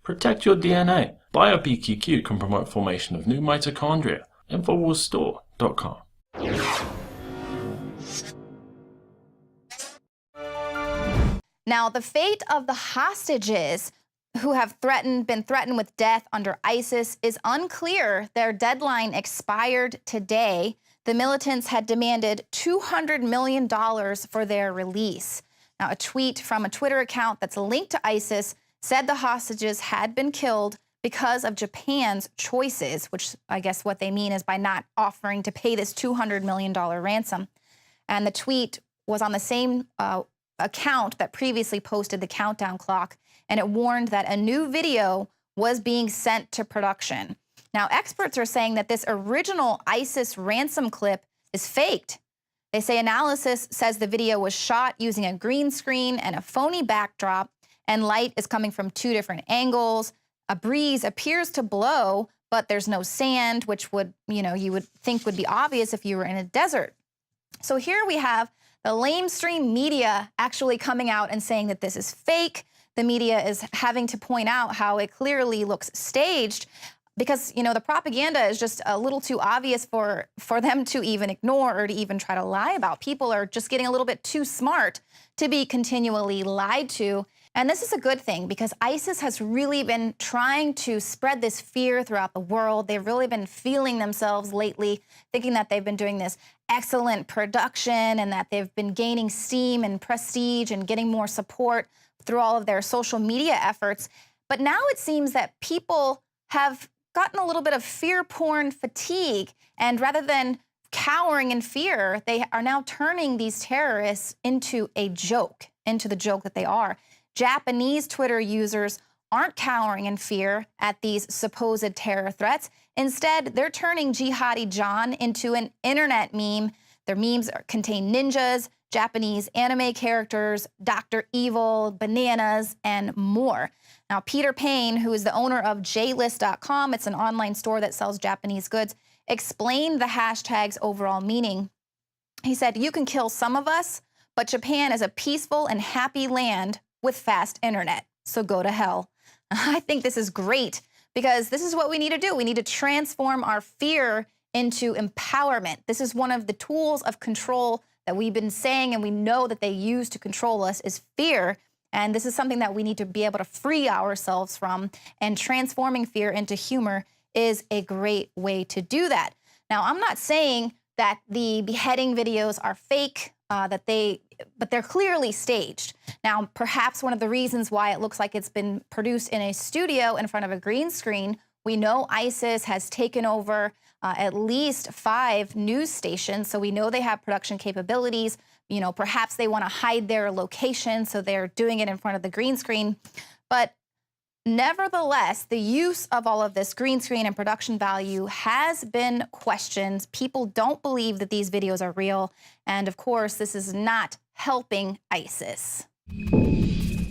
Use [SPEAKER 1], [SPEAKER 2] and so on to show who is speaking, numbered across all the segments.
[SPEAKER 1] Protect your DNA. BioPQQ can promote formation of new mitochondria. Infowarsstore.com.
[SPEAKER 2] Now, the fate of the hostages who have been threatened with death under ISIS is unclear. Their deadline expired today. The militants had demanded $200 million for their release. Now, a tweet from a Twitter account that's linked to ISIS said the hostages had been killed because of Japan's choices, which I guess what they mean is by not offering to pay this $200 million ransom. And the tweet was on the same account that previously posted the countdown clock, and it warned that a new video was being sent to production. Now, experts are saying that this original ISIS ransom clip is faked. They say analysis says the video was shot using a green screen and a phony backdrop, and light is coming from two different angles. A breeze appears to blow, but there's no sand, which would, you would think would be obvious if you were in a desert. So here we have the lamestream media actually coming out and saying that this is fake. The media is having to point out how it clearly looks staged because, the propaganda is just a little too obvious for them to even ignore or to even try to lie about. People are just getting a little bit too smart to be continually lied to. And this is a good thing because ISIS has really been trying to spread this fear throughout the world. They've really been feeling themselves lately, thinking that they've been doing this excellent production and that they've been gaining steam and prestige and getting more support through all of their social media efforts. But now it seems that people have gotten a little bit of fear porn fatigue, and rather than cowering in fear, they are now turning these terrorists into the joke that they are. Japanese Twitter users aren't cowering in fear at these supposed terror threats. Instead, they're turning Jihadi John into an internet meme. Their memes contain ninjas, Japanese anime characters, Dr. Evil, bananas, and more. Now, Peter Payne, who is the owner of JList.com, it's an online store that sells Japanese goods, explained the hashtag's overall meaning. He said, "You can kill some of us, but Japan is a peaceful and happy land with fast internet, so go to hell." I think this is great because this is what we need to do. We need to transform our fear into empowerment. This is one of the tools of control that we've been saying and we know that they use to control us is fear. And this is something that we need to be able to free ourselves from, and transforming fear into humor is a great way to do that. Now, I'm not saying that the beheading videos are fake, but they're clearly staged. Now, perhaps one of the reasons why it looks like it's been produced in a studio in front of a green screen, we know ISIS has taken over at least 5 news stations, so we know they have production capabilities. Perhaps they want to hide their location, so they're doing it in front of the green screen. But nevertheless, the use of all of this green screen and production value has been questioned. People don't believe that these videos are real. And of course, this is not helping ISIS.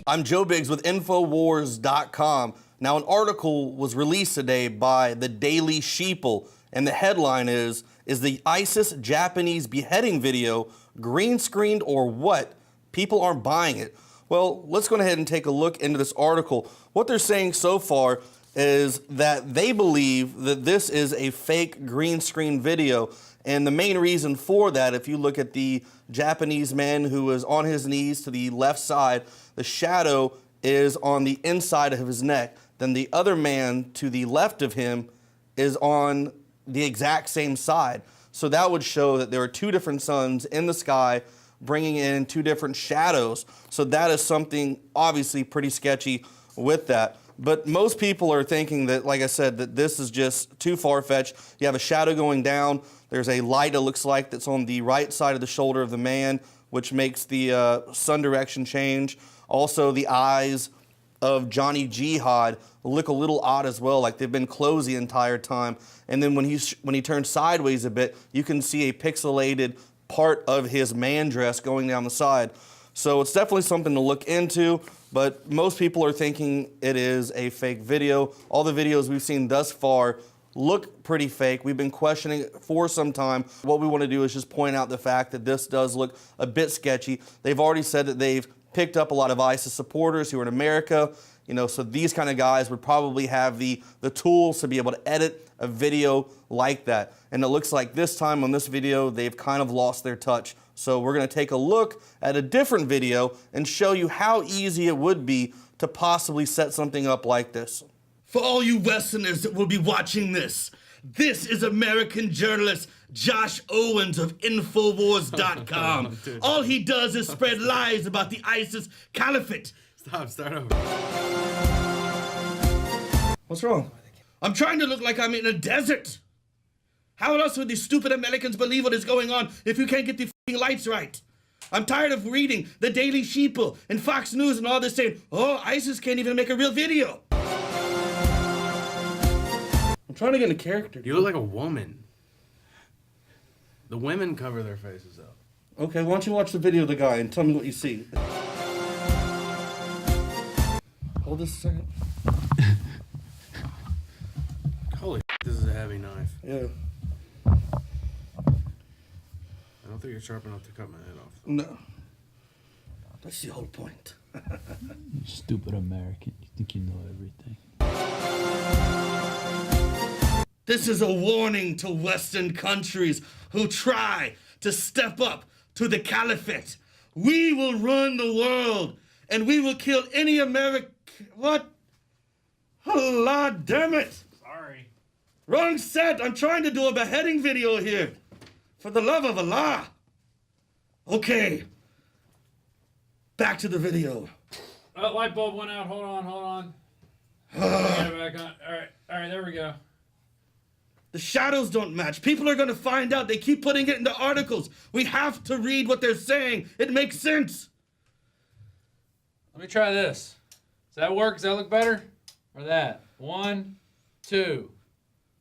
[SPEAKER 3] I'm Joe Biggs with Infowars.com. Now, an article was released today by the Daily Sheeple, and the headline is the ISIS Japanese beheading video green screened or what? People aren't buying it. Well, let's go ahead and take a look into this article. What they're saying so far is that they believe that this is a fake green screen video. And the main reason for that, if you look at the Japanese man who is on his knees to the left side, the shadow is on the inside of his neck. Then the other man to the left of him is on the exact same side. So that would show that there are 2 different suns in the sky, bringing in 2 different shadows. So that is something obviously pretty sketchy with that. But most people are thinking that, like I said, that this is just too far-fetched. You have a shadow going down. There's a light, it looks like, that's on the right side of the shoulder of the man, which makes the sun direction change. Also, the eyes of Johnny Jihad look a little odd as well, like they've been closed the entire time. And then when he turns sideways a bit, you can see a pixelated part of his man dress going down the side. So it's definitely something to look into, but most people are thinking it is a fake video. All the videos we've seen thus far look pretty fake. We've been questioning it for some time. What we want to do is just point out the fact that this does look a bit sketchy. They've already said that they've picked up a lot of ISIS supporters who are in America, You know, so these kind of guys would probably have the tools to be able to edit a video like that. And it looks like this time on this video, they've kind of lost their touch. So we're going to take a look at a different video and show you how easy it would be to possibly set something up like this.
[SPEAKER 4] For all you Westerners that will be watching this is American journalist Josh Owens of Infowars.com. All he does is spread lies about the ISIS caliphate.
[SPEAKER 5] Start over.
[SPEAKER 4] What's wrong? I'm trying to look like I'm in a desert. How else would these stupid Americans believe what is going on if you can't get the f***ing lights right? I'm tired of reading the Daily Sheeple and Fox News and all this saying, oh, ISIS can't even make a real video. I'm trying to get a character.
[SPEAKER 5] You look like a woman. The women cover their faces up.
[SPEAKER 4] Okay, why don't you watch the video of the guy and tell me what you see. Hold this a second.
[SPEAKER 5] Holy this is a heavy knife.
[SPEAKER 4] Yeah.
[SPEAKER 5] I don't think you're sharp enough to cut my head off.
[SPEAKER 4] No. That's the whole point.
[SPEAKER 6] You stupid American. You think you know everything.
[SPEAKER 4] This is a warning to Western countries who try to step up to the caliphate. We will run the world, and we will kill any American... What? Allah damn it!
[SPEAKER 5] Sorry.
[SPEAKER 4] Wrong set! I'm trying to do a beheading video here. For the love of Allah. Okay. Back to the video.
[SPEAKER 7] Light bulb went out. Hold on. Get it back on. All right, there we go.
[SPEAKER 4] The shadows don't match. People are going to find out. They keep putting it in the articles. We have to read what they're saying. It makes sense.
[SPEAKER 7] Let me try this. Does that work? Does that look better? Or that? 1, 2.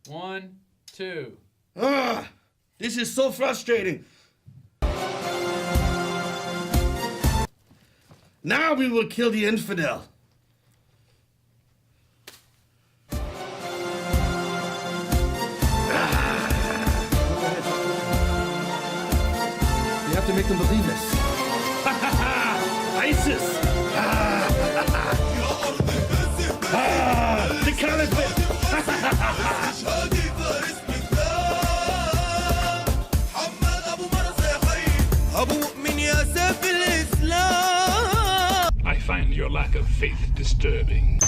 [SPEAKER 7] 1, 2.
[SPEAKER 4] This is so frustrating. Now we will kill the infidel.
[SPEAKER 3] You have to make them believe this.
[SPEAKER 4] ISIS! The caliphate!
[SPEAKER 8] I find your lack of faith disturbing.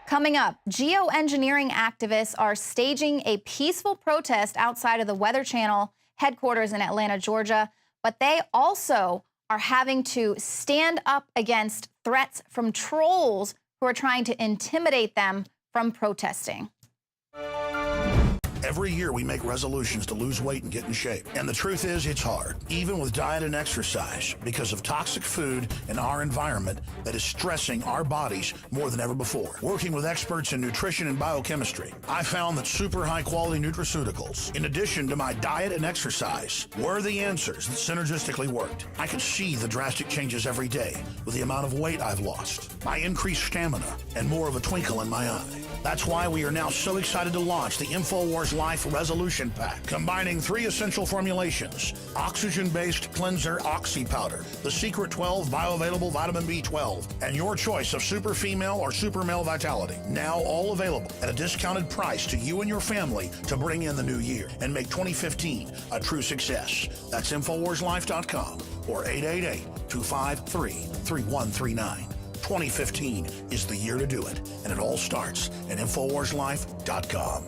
[SPEAKER 2] Coming up, geoengineering activists are staging a peaceful protest outside of the Weather Channel headquarters in Atlanta, Georgia, but they also are having to stand up against threats from trolls who are trying to intimidate them from protesting.
[SPEAKER 9] Every year we make resolutions to lose weight and get in shape. And the truth is, it's hard, even with diet and exercise, because of toxic food in our environment that is stressing our bodies more than ever before. Working with experts in nutrition and biochemistry, I found that super high-quality nutraceuticals, in addition to my diet and exercise, were the answers that synergistically worked. I could see the drastic changes every day with the amount of weight I've lost, my increased stamina, and more of a twinkle in my eye. That's why we are now so excited to launch the Infowars Life Resolution Pack, combining 3 essential formulations: oxygen-based cleanser Oxy Powder, the Secret 12 bioavailable vitamin B12, and your choice of super female or super male vitality. Now all available at a discounted price to you and your family to bring in the new year and make 2015 a true success. That's InfoWarsLife.com or 888-253-3139. 2015 is the year to do it, and it all starts at InfoWarsLife.com.